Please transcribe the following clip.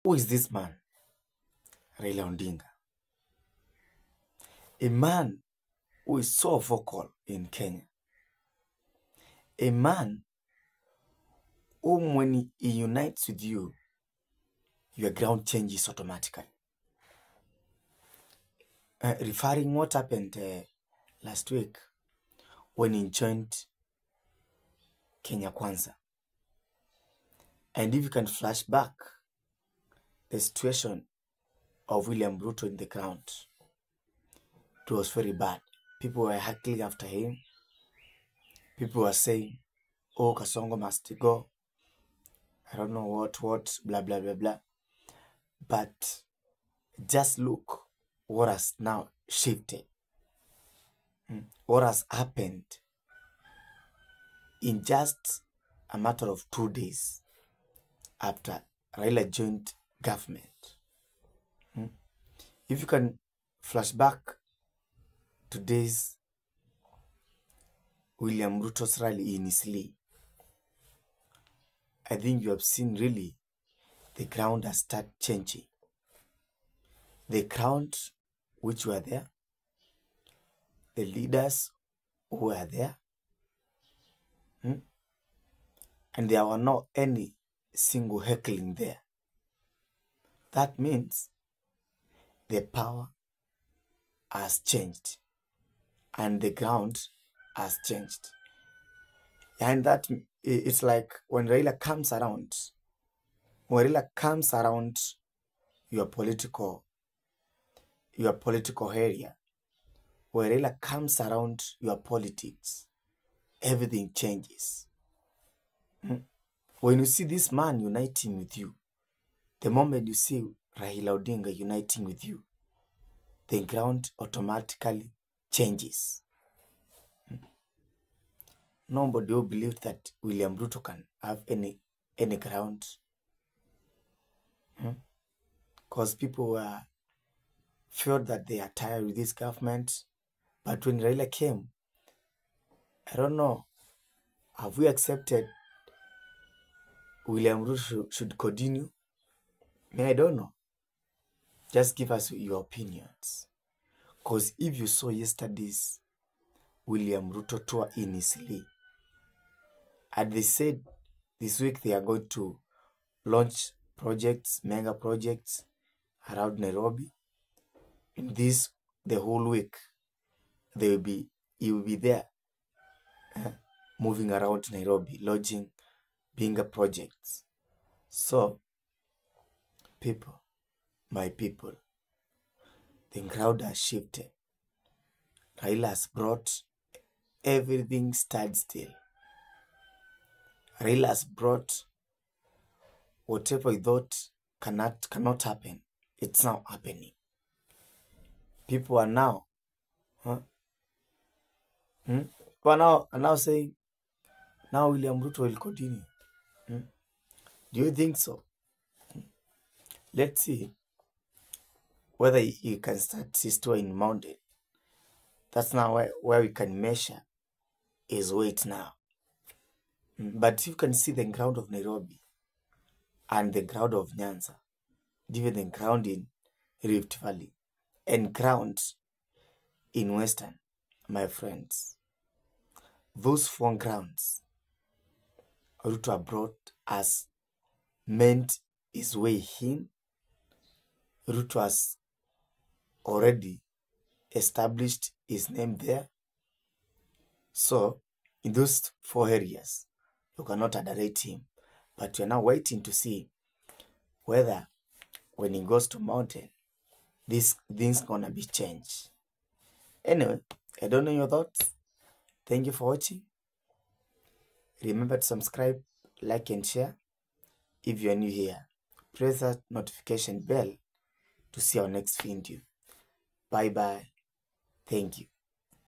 Who is this man? Raila Odinga. A man who is so vocal in Kenya. A man whom when he unites with you, your ground changes automatically. Referring what happened last week when he joined Kenya Kwanza. And if you can flash back the situation of William Ruto in the ground, it was very bad. People were heckling after him. People were saying, oh, Kasongo must go. I don't know what, blah, blah, blah, blah. But just look what has now shifted. What has happened in just a matter of 2 days after Raila joined government. If you can flash back today's William Ruto's rally in Eastleigh, I think you have seen really the ground has started changing. The crowd which were there, the leaders who were there, and there were not any single heckling there. That means the power has changed and the ground has changed. And that it's like when Raila comes around, your political area, when Raila comes around your politics, everything changes. When you see this man uniting with you, the moment you see Raila Odinga uniting with you, the ground automatically changes. Nobody will believe that William Ruto can have any ground. Because people were felt that they are tired with this government. But when Raila came, I don't know, have we accepted William Ruto should continue? I don't know. Just give us your opinions. Because if you saw yesterday's William Ruto tour in Eastleigh, and they said this week they are going to launch projects, mega projects around Nairobi. In this, the whole week, he will be there, moving around Nairobi, launching bigger projects. So, people, my people, the crowd has shifted. Raila has brought everything standstill. Raila has brought whatever he thought cannot happen. It's now happening. People are now, are now saying, now William Ruto will continue. Do you think so? Let's see whether he can start his tour in Mountain. That's now where we can measure his weight now. But you can see the ground of Nairobi and the ground of Nyanza, even the ground in Rift Valley and grounds in Western, my friends. Those 4 grounds Ruto brought has meant his way in. Ruto has already established his name there. So, in those 4 areas, you cannot underrate him. But you're now waiting to see whether when he goes to Mountain, this thing's gonna be changed. Anyway, I don't know your thoughts. Thank you for watching. Remember to subscribe, like, and share. If you are new here, press that notification bell to see our next video. Bye-bye. Thank you.